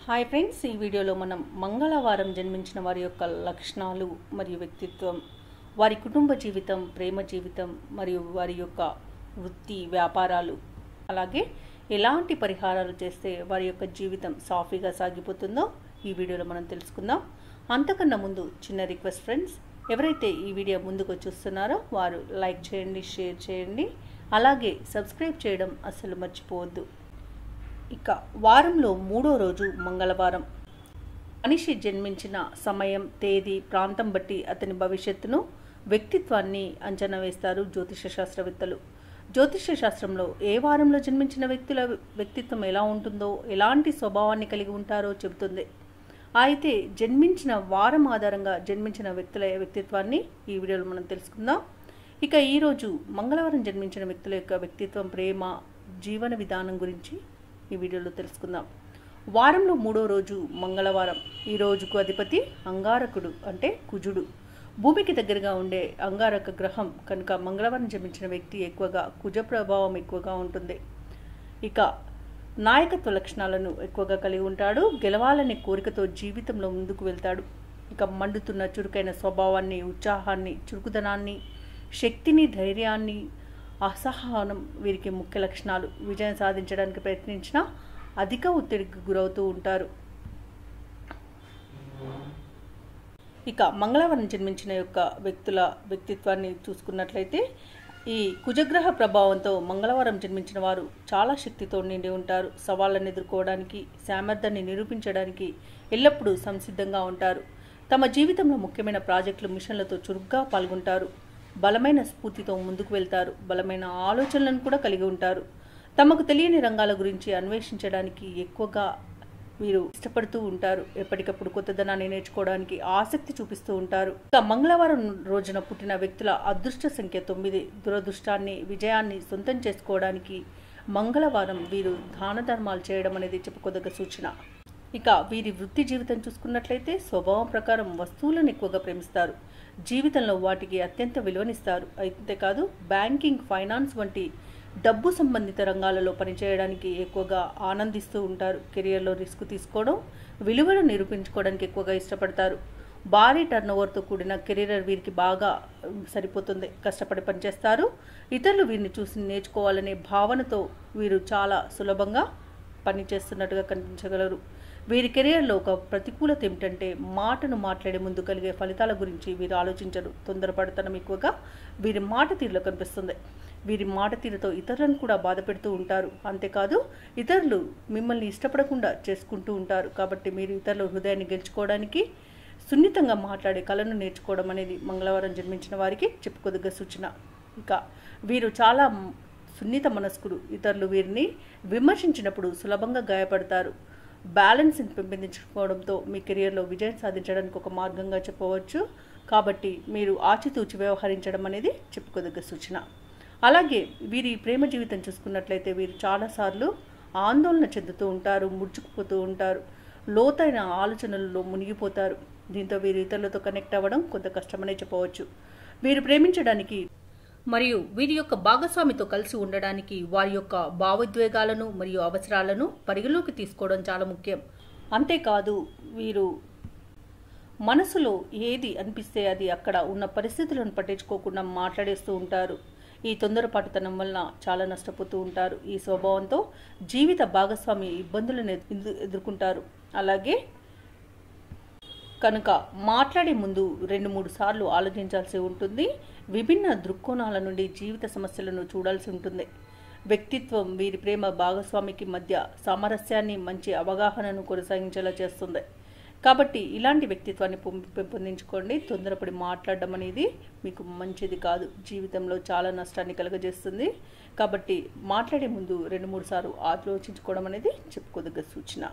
Hi friends, ఈ వీడియోలో మనం మంగళవారం జన్మించిన వారి యొక్క లక్షణాలు మరియు వ్యక్తిత్వం, వారి కుటుంబ జీవితం, ప్రేమ జీవితం మరియు వారి యొక్క వృత్తి వ్యాపారాలు, అలాగే ఎలాంటి పరిహారాలు చేస్తే వారి యొక్క జీవితం సాఫీగా సాగిపోతుందో ఈ వీడియోలో మనం తెలుసుకుందాం. అంతకన్నా ముందు చిన్న రిక్వెస్ట్ ఫ్రెండ్స్, ఎవరైతే ఈ వీడియో ముందుకు చూస్తున్నారో వారు లైక్ చేయండి, షేర్ చేయండి, అలాగే సబ్స్క్రైబ్ చేయడం అస్సలు మర్చిపోవద్దు. ఇక వారంలో 3వ రోజు మంగళవారం. మనిషి జన్మించిన సమయం, తేదీ, ప్రాంతం బట్టి అతని భవిష్యత్తును, వ్యక్తిత్వాన్ని అంచనా వేస్తారు జ్యోతిష శాస్త్రవేత్తలు. జ్యోతిష శాస్త్రంలో ఏ వారంలో జన్మించిన వ్యక్తుల వ్యక్తిత్వం ఎలా ఉంటుందో, ఎలాంటి స్వభావాన్ని కలిగి ఉంటారో చెబుతుంది. అయితే జన్మించిన వారం ఆధారంగా జన్మించిన వ్యక్తుల వ్యక్తిత్వాన్ని ఈ వీడియోలో మనం తెలుసుకుందాం. ఇక ఈరోజు మంగళవారం జన్మించిన వ్యక్తుల యొక్క వ్యక్తిత్వం, ప్రేమ, జీవన విధానం గురించి ఈ వీడియోలో తెలుసుకుందాం. వారంలో 3వ రోజు మంగళవారం. ఈ రోజుకు అధిపతి అంగారకుడు అంటే కుజుడు. భూమికి దగ్గరగా ఉండే అంగారక గ్రహం కనుక మంగళవారం జన్మించిన వ్యక్తి ఎక్కువగా కుజ ప్రభావం ఎక్కువగా ఉంటుంది. ఇక నాయకత్వ లక్షణాలను ఎక్కువగా కలిగి ఉంటాడు. గెలవాలనే కోరికతో జీవితంలో ముందుకు వెళ్తాడు. ఇక మండుతున్న చురుకైన స్వభావాన్ని, ఉత్సాహాన్ని, చురుకుదనాన్ని, శక్తిని, ధైర్యాన్ని, అసహనం వీరికి ముఖ్య లక్షణాలు. విజయం సాధించడానికి ప్రయత్నించినా అధిక ఒత్తిడికి గురవుతూ ఉంటారు. ఇక మంగళవారం జన్మించిన యొక్క వ్యక్తుల వ్యక్తిత్వాన్ని చూసుకున్నట్లయితే, ఈ కుజగ్రహ ప్రభావంతో మంగళవారం జన్మించిన వారు చాలా శక్తితో నిండి ఉంటారు. సవాళ్ళను ఎదుర్కోవడానికి, సామర్థ్యాన్ని నిరూపించడానికి ఎల్లప్పుడూ సంసిద్ధంగా ఉంటారు. తమ జీవితంలో ముఖ్యమైన ప్రాజెక్టులు, మిషన్లతో చురుగ్గా పాల్గొంటారు. బలమైన స్ఫూర్తితో ముందుకు వెళ్తారు. బలమైన ఆలోచనలను కూడా కలిగి ఉంటారు. తమకు తెలియని రంగాల గురించి అన్వేషించడానికి ఎక్కువగా వీరు ఇష్టపడుతూ ఉంటారు. ఎప్పటికప్పుడు కొత్తదనాన్ని నేర్చుకోవడానికి ఆసక్తి చూపిస్తూ ఉంటారు. ఇక మంగళవారం రోజున పుట్టిన వ్యక్తుల అదృష్ట సంఖ్య 9. దురదృష్టాన్ని, విజయాన్ని సొంతం చేసుకోవడానికి మంగళవారం వీరు దాన ధర్మాలు చేయడం అనేది చెప్పుకోదగ్గ సూచన. ఇక వీరి వృత్తి జీవితం చూసుకున్నట్లయితే, స్వభావం ప్రకారం వస్తువులను ఎక్కువగా ప్రేమిస్తారు. జీవితంలో వాటికి అత్యంత విలువనిస్తారు. అంతేకాదు బ్యాంకింగ్, ఫైనాన్స్ వంటి డబ్బు సంబంధిత రంగాలలో పనిచేయడానికి ఎక్కువగా ఆనందిస్తూ ఉంటారు. కెరియర్లో రిస్క్ తీసుకోవడం, విలువను నిరూపించుకోవడానికి ఎక్కువగా ఇష్టపడతారు. భారీ టర్నోవర్తో కూడిన కెరీర్ వీరికి బాగా సరిపోతుంది. కష్టపడి పనిచేస్తారు. ఇతరులు వీరిని చూసి నేర్చుకోవాలనే భావనతో వీరు చాలా సులభంగా పనిచేస్తున్నట్టుగా కనిపించగలరు. వీరి కెరియర్లో ఒక ప్రతికూలత ఏమిటంటే, మాటను మాట్లాడే ముందు కలిగే ఫలితాల గురించి వీరు ఆలోచించరు. తొందరపడతనం ఎక్కువగా వీరి మాట తీరులో కనిపిస్తుంది. వీరి మాట తీరుతో ఇతరులను కూడా బాధ పెడుతూ ఉంటారు. అంతేకాదు ఇతరులు మిమ్మల్ని ఇష్టపడకుండా చేసుకుంటూ ఉంటారు. కాబట్టి మీరు ఇతరుల హృదయాన్ని గెలుచుకోవడానికి సున్నితంగా మాట్లాడే కళను నేర్చుకోవడం అనేది మంగళవారం జన్మించిన వారికి చెప్పుకోదగ్గ సూచన. ఇక వీరు చాలా సున్నిత మనస్కుడు. ఇతరులు వీరిని విమర్శించినప్పుడు సులభంగా గాయపడతారు. బ్యాలెన్స్ని పెంపొందించుకోవడంతో మీ కెరియర్లో విజయం సాధించడానికి ఒక మార్గంగా చెప్పవచ్చు. కాబట్టి మీరు ఆచితూచి వ్యవహరించడం అనేది చెప్పుకోదగ్గ సూచన. అలాగే వీరి ప్రేమ జీవితం చూసుకున్నట్లయితే, వీరు చాలాసార్లు ఆందోళన చెందుతూ ఉంటారు, ముడుచుకుపోతూ ఉంటారు, లోతైన ఆలోచనలలో మునిగిపోతారు. దీంతో వీరు ఇతరులతో కనెక్ట్ అవ్వడం కొంత కష్టమనే చెప్పవచ్చు. వీరు ప్రేమించడానికి మరియు వీరి యొక్క భాగస్వామితో కలిసి ఉండడానికి వారి యొక్క భావోద్వేగాలను మరియు అవసరాలను పరిగణలోకి తీసుకోవడం చాలా ముఖ్యం. అంతేకాదు వీరు మనసులో ఏది అనిపిస్తే అది అక్కడ ఉన్న పరిస్థితులను పట్టించుకోకుండా మాట్లాడేస్తూ ఉంటారు. ఈ తొందరపాటుతనం వలన చాలా నష్టపోతూ ఉంటారు. ఈ స్వభావంతో జీవిత భాగస్వామి ఇబ్బందులను ఎదుర్కొంటారు. అలాగే కనుక మాట్లాడే ముందు 2-3 సార్లు ఆలోచించాల్సి ఉంటుంది. విభిన్న దృక్కోణాల నుండి జీవిత సమస్యలను చూడాల్సి ఉంటుంది. వ్యక్తిత్వం వీరి ప్రేమ భాగస్వామికి మధ్య సామరస్యాన్ని, మంచి అవగాహనను కొనసాగించేలా చేస్తుంది. కాబట్టి ఇలాంటి వ్యక్తిత్వాన్ని పెంపొందించుకోండి. తొందరపడి మాట్లాడడం అనేది మీకు మంచిది కాదు. జీవితంలో చాలా నష్టాన్ని కలుగజేస్తుంది. కాబట్టి మాట్లాడే ముందు 2-3 సార్లు ఆలోచించుకోవడం అనేది చెప్పుకోదగ్గ సూచన.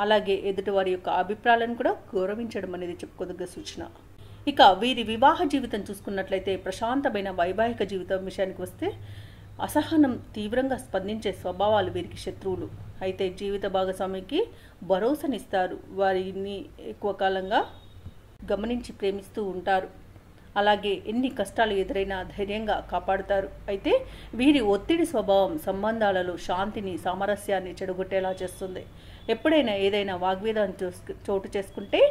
అలాగే ఎదుటివారి యొక్క అభిప్రాయాలను కూడా గౌరవించడం అనేది చెప్పుకోదగ్గ సూచన. ఇక వీరి వివాహ జీవితం చూసుకున్నట్లయితే, ప్రశాంతమైన వైవాహిక జీవితం విషయానికి వస్తే, అసహనం, తీవ్రంగా స్పందించే స్వభావాలు వీరికి శత్రువులు. అయితే జీవిత భాగస్వామికి భరోసానిస్తారు. వారిని ఎక్కువ కాలంగా గమనించి ప్రేమిస్తూ ఉంటారు. అలాగే ఎన్ని కష్టాలు ఎదురైనా ధైర్యంగా కాపాడుతారు. అయితే వీరి ఒత్తిడి స్వభావం సంబంధాలలో శాంతిని, సామరస్యాన్ని చెడగొట్టేలా చేస్తుంది. ఎప్పుడైనా ఏదైనా వాగ్వేదం చోటు చేసుకుంటే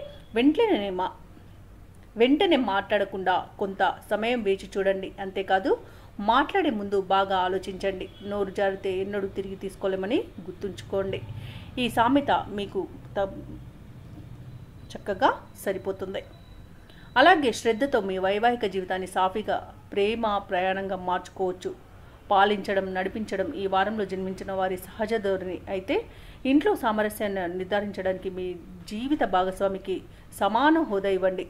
వెంటనే మాట్లాడకుండా కొంత సమయం వేచి చూడండి. అంతేకాదు మాట్లాడే ముందు బాగా ఆలోచించండి. నోరు జారితే ఎన్నడూ తిరిగి తీసుకోలేమని గుర్తుంచుకోండి. ఈ సామెత మీకు చక్కగా సరిపోతుంది. అలాగే శ్రద్ధతో మీ వైవాహిక జీవితాన్ని సాఫీగా ప్రేమ ప్రయాణంగా మార్చుకోవచ్చు. పాలించడం, నడిపించడం ఈ వారంలో జన్మించిన వారి సహజ ధోరణి. అయితే ఇంట్లో సామరస్యాన్ని నిర్ధారించడానికి మీ జీవిత భాగస్వామికి సమాన హోదా ఇవ్వండి.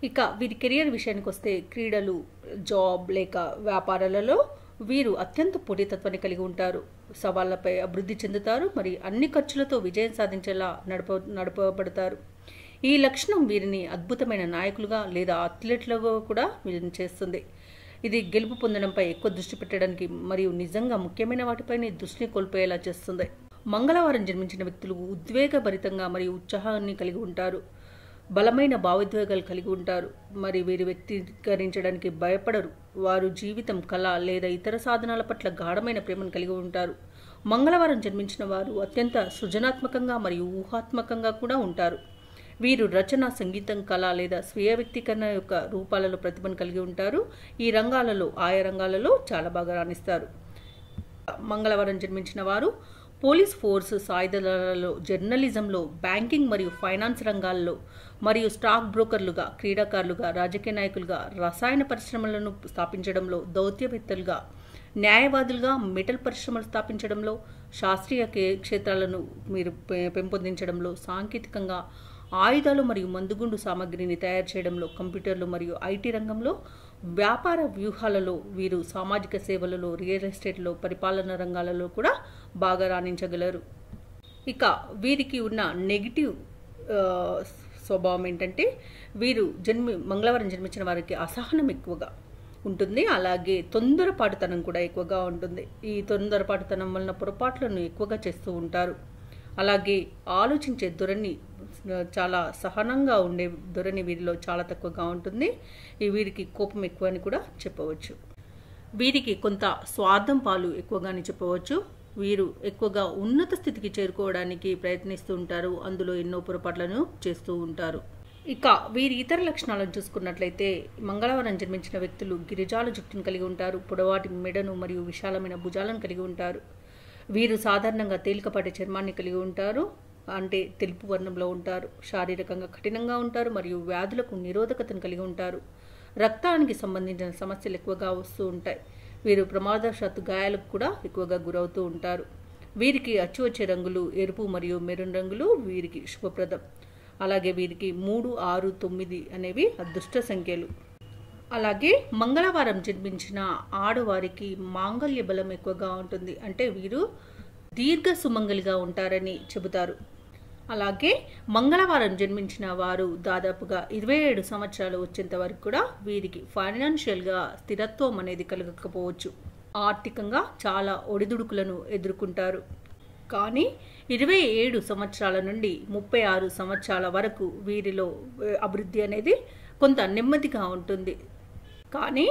ఇక వీరి కెరియర్ విషయానికి వస్తే క్రీడలు, జాబ్ లేక వ్యాపారాలలో వీరు అత్యంత పోటీతత్వాన్ని కలిగి ఉంటారు. సవాళ్లపై అభివృద్ధి చెందుతారు. మరి అన్ని ఖర్చులతో విజయం సాధించేలా నడపబడతారు. ఈ లక్షణం వీరిని అద్భుతమైన నాయకులుగా లేదా అథ్లెట్లుగా కూడా వీరిని చేస్తుంది. ఇది గెలుపు పొందడంపై ఎక్కువ దృష్టి పెట్టడానికి మరియు నిజంగా ముఖ్యమైన వాటిపైనే దృష్టిని కోల్పోయేలా చేస్తుంది. మంగళవారం జన్మించిన వ్యక్తులు ఉద్వేగభరితంగా మరియు ఉత్సాహాన్ని కలిగి ఉంటారు. బలమైన భావోద్వేగాలు కలిగి ఉంటారు. మరి వీరు వ్యక్తీకరించడానికి భయపడరు. వారు జీవితం, కళ లేదా ఇతర సాధనాల పట్ల గాఢమైన ప్రేమను కలిగి ఉంటారు. మంగళవారం జన్మించిన వారు అత్యంత సృజనాత్మకంగా మరియు ఊహాత్మకంగా కూడా ఉంటారు. వీరు రచన, సంగీతం, కళ లేదా స్వీయ వ్యక్తీకరణ యొక్క రూపాలలో ప్రతిభను కలిగి ఉంటారు. ఈ రంగాలలో ఆయా రంగాలలో చాలా బాగా రాణిస్తారు. మంగళవారం జన్మించిన వారు పోలీస్ ఫోర్స్, సాయుధ దళాలలో, జర్నలిజంలో, బ్యాంకింగ్ మరియు ఫైనాన్స్ రంగాల్లో మరియు స్టాక్ బ్రోకర్లుగా, క్రీడాకారులుగా, రాజకీయ నాయకులుగా, రసాయన పరిశ్రమలను స్థాపించడంలో, దౌత్యవేత్తలుగా, న్యాయవాదులుగా, మెటల్ పరిశ్రమలు స్థాపించడంలో, శాస్త్రీయ క్షేత్రాలను మీరు పెంపొందించడంలో, సాంకేతికంగా ఆయుధాలు మరియు మందుగుండు సామగ్రిని తయారు చేయడంలో, కంప్యూటర్లు మరియు ఐటీ రంగంలో, వ్యాపార వ్యూహాలలో వీరు సామాజిక సేవలలో, రియల్ ఎస్టేట్లో, పరిపాలన రంగాలలో కూడా బాగా రాణించగలరు. ఇక వీరికి ఉన్న నెగిటివ్ స్వభావం ఏంటంటే వీరు మంగళవారం జన్మించిన వారికి అసహనం ఎక్కువగా ఉంటుంది. అలాగే తొందరపాటుతనం కూడా ఎక్కువగా ఉంటుంది. ఈ తొందరపాటుతనం వలన పొరపాట్లను ఎక్కువగా చేస్తూ ఉంటారు. అలాగే ఆలోచించే ధోరణి, చాలా సహనంగా ఉండే ధోరణి వీరిలో చాలా తక్కువగా ఉంటుంది. వీరికి కోపం ఎక్కువ అని కూడా చెప్పవచ్చు. వీరికి కొంత స్వార్థం పాలు ఎక్కువగానే చెప్పవచ్చు. వీరు ఎక్కువగా ఉన్నత స్థితికి చేరుకోవడానికి ప్రయత్నిస్తూ ఉంటారు. అందులో ఎన్నో పొరపాట్లను చేస్తూ ఉంటారు. ఇక వీరి ఇతర లక్షణాలను చూసుకున్నట్లయితే మంగళవారం జన్మించిన వ్యక్తులు గిరిజాల జుట్టును కలిగి ఉంటారు. పొడవాటి మెడను మరియు విశాలమైన భుజాలను కలిగి ఉంటారు. వీరు సాధారణంగా తేలికపాటి చర్మాన్ని కలిగి ఉంటారు. అంటే తెలుపు వర్ణంలో ఉంటారు. శారీరకంగా కఠినంగా ఉంటారు మరియు వ్యాధులకు నిరోధకతను కలిగి ఉంటారు. రక్తానికి సంబంధించిన సమస్యలు ఎక్కువగా వస్తూ ఉంటాయి. వీరు ప్రమాదవశాత్తు గాయాలకు కూడా ఎక్కువగా గురవుతూ ఉంటారు. వీరికి అచ్చు వచ్చే రంగులు ఎరుపు మరియు మెరూన్ రంగులు వీరికి శుభప్రదం. అలాగే వీరికి 3, 6, 9 అనేవి అదృష్ట సంఖ్యలు. అలాగే మంగళవారం జన్మించిన ఆడవారికి మాంగళ్య బలం ఎక్కువగా ఉంటుంది. అంటే వీరు దీర్ఘ సుమంగలిగా ఉంటారని చెబుతారు. అలాగే మంగళవారం జన్మించిన వారు దాదాపుగా 27 సంవత్సరాలు వచ్చేంత వరకు కూడా వీరికి ఫైనాన్షియల్గా స్థిరత్వం అనేది కలగకపోవచ్చు. ఆర్థికంగా చాలా ఒడిదుడుకులను ఎదుర్కొంటారు. కానీ 27 సంవత్సరాల నుండి 36 సంవత్సరాల వరకు వీరిలో అభివృద్ధి అనేది కొంత నెమ్మదిగా ఉంటుంది. కానీ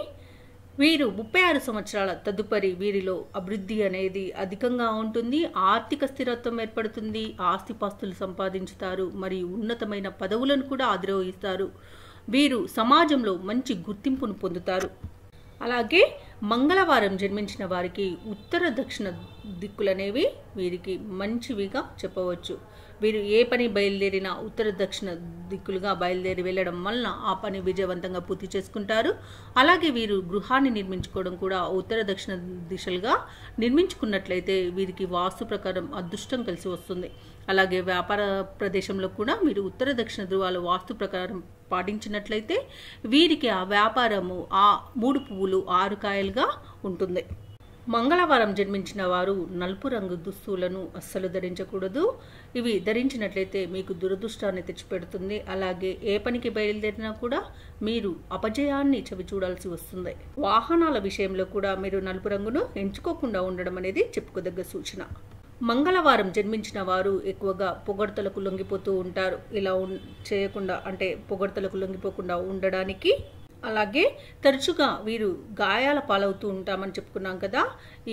వీరు 36 సంవత్సరాల తదుపరి వీరిలో అభివృద్ధి అనేది అధికంగా ఉంటుంది. ఆర్థిక స్థిరత్వం ఏర్పడుతుంది. ఆస్తిపాస్తులు సంపాదించుతారు మరియు ఉన్నతమైన పదవులను కూడా అధిరోహిస్తారు. వీరు సమాజంలో మంచి గుర్తింపును పొందుతారు. అలాగే మంగళవారం జన్మించిన వారికి ఉత్తర దక్షిణ దిక్కులనేవి వీరికి మంచివిగా చెప్పవచ్చు. వీరు ఏ పని బయలుదేరినా ఉత్తర దక్షిణ దిక్కులుగా బయలుదేరి వెళ్ళడం వలన ఆ పని విజయవంతంగా పూర్తి చేసుకుంటారు. అలాగే వీరు గృహాన్ని నిర్మించుకోవడం కూడా ఉత్తర దక్షిణ దిశలుగా నిర్మించుకున్నట్లయితే వీరికి వాస్తు ప్రకారం అదృష్టం కలిసి వస్తుంది. అలాగే వ్యాపార ప్రదేశంలో కూడా మీరు ఉత్తర దక్షిణ ధృవాలు వాస్తు ప్రకారం పాటించినట్లయితే వీరికి ఆ వ్యాపారము 3 పువ్వులు 6 కాయలుగా ఉంటుంది. మంగళవారం జన్మించిన వారు నలుపు రంగు దుస్తులను అస్సలు ధరించకూడదు. ఇవి ధరించినట్లయితే మీకు దురదృష్టాన్ని తెచ్చిపెడుతుంది. అలాగే ఏ పనికి బయలుదేరినా కూడా మీరు అపజయాన్ని చవి చూడాల్సి వస్తుంది. వాహనాల విషయంలో కూడా మీరు నలుపు రంగును ఎంచుకోకుండా ఉండడం అనేది చెప్పుకోదగ్గ సూచన. మంగళవారం జన్మించిన వారు ఎక్కువగా పొగడ్తలకు లొంగిపోతూ ఉంటారు. ఇలా చేయకుండా అంటే పొగడ్తలకు లొంగిపోకుండా ఉండడానికి, అలాగే తరచుగా వీరు గాయాల పాలవుతూ ఉంటామని చెప్పుకున్నాం కదా,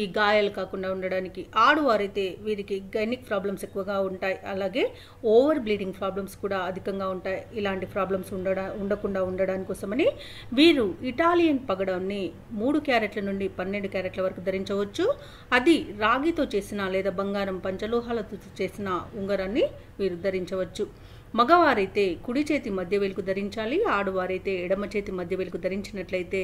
ఈ గాయాలు కాకుండా ఉండడానికి ఆడవారైతే వీరికి గైనిక్ ప్రాబ్లమ్స్ ఎక్కువగా ఉంటాయి, అలాగే ఓవర్ బ్లీడింగ్ ప్రాబ్లమ్స్ కూడా అధికంగా ఉంటాయి. ఇలాంటి ప్రాబ్లమ్స్ ఉండకుండా ఉండడానికి కోసమని వీరు ఇటాలియన్ పగడాన్ని 3 క్యారెట్ల నుండి 12 క్యారెట్ల వరకు ధరించవచ్చు. అది రాగితో చేసిన లేదా బంగారం పంచలోహాలతో చేసిన ఉంగరాన్ని వీరు ధరించవచ్చు. మగవారైతే కుడి చేతి మధ్యవేలుకు ధరించాలి. ఆడవారైతే ఎడమ చేతి మధ్యవేలుకు ధరించినట్లయితే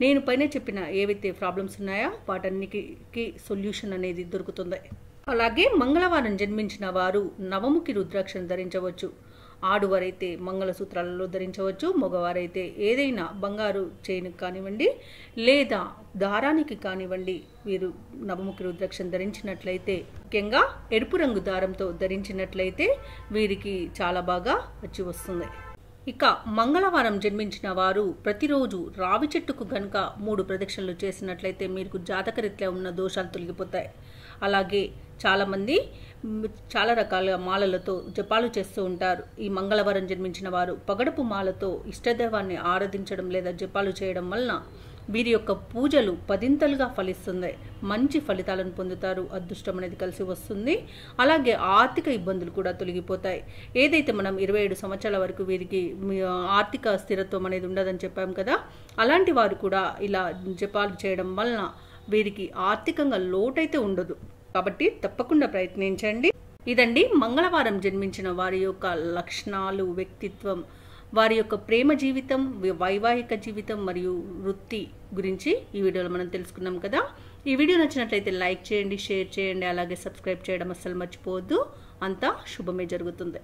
నేను పైన చెప్పిన ఏవైతే ప్రాబ్లమ్స్ ఉన్నాయో వాటన్నిటికీ సొల్యూషన్ అనేది దొరుకుతుంది. అలాగే మంగళవారం జన్మించిన వారు నవముఖి రుద్రాక్షను ధరించవచ్చు. ఆడవారైతే మంగళసూత్రాలలో ధరించవచ్చు. మగవారైతే ఏదైనా బంగారు చైన్కి కానివ్వండి లేదా దారానికి కానివ్వండి వీరు నవముఖి రుద్రాక్షను ధరించినట్లయితే, ముఖ్యంగా ఎరుపు రంగు దారంతో ధరించినట్లయితే వీరికి చాలా బాగా వచ్చి వస్తుంది. ఇక మంగళవారం జన్మించిన వారు ప్రతిరోజు రావి చెట్టుకు గనుక 3 ప్రదక్షిణలు చేసినట్లయితే మీకు జాతకరీత్యా ఉన్న దోషాలు తొలగిపోతాయి. అలాగే చాలామంది చాలా రకాల మాలలతో జపాలు చేస్తూ ఉంటారు. ఈ మంగళవారం జన్మించిన వారు పగడపు మాలతో ఇష్టదైవాన్ని ఆరాధించడం లేదా జపాలు చేయడం వలన వీరి యొక్క పూజలు 10ంతలుగా ఫలిస్తుంది. మంచి ఫలితాలను పొందుతారు. అదృష్టం అనేది కలిసి వస్తుంది. అలాగే ఆర్థిక ఇబ్బందులు కూడా తొలగిపోతాయి. ఏదైతే మనం 27 సంవత్సరాల వరకు వీరికి ఆర్థిక స్థిరత్వం అనేది ఉండదని చెప్పాం కదా, అలాంటి వారు కూడా ఇలా జపాలు చేయడం వలన వీరికి ఆర్థికంగా లోటైతే ఉండదు. కాబట్టి తప్పకుండా ప్రయత్నించండి. ఇదండి మంగళవారం జన్మించిన వారి యొక్క లక్షణాలు, వ్యక్తిత్వం, వారి యొక్క ప్రేమ జీవితం, వైవాహిక జీవితం మరియు వృత్తి గురించి ఈ వీడియోలో మనం తెలుసుకున్నాం కదా. ఈ వీడియో నచ్చినట్లయితే లైక్ చేయండి, షేర్ చేయండి, అలాగే సబ్స్క్రైబ్ చేయడం అస్సలు మర్చిపోవద్దు. అంతా శుభమే జరుగుతుంది.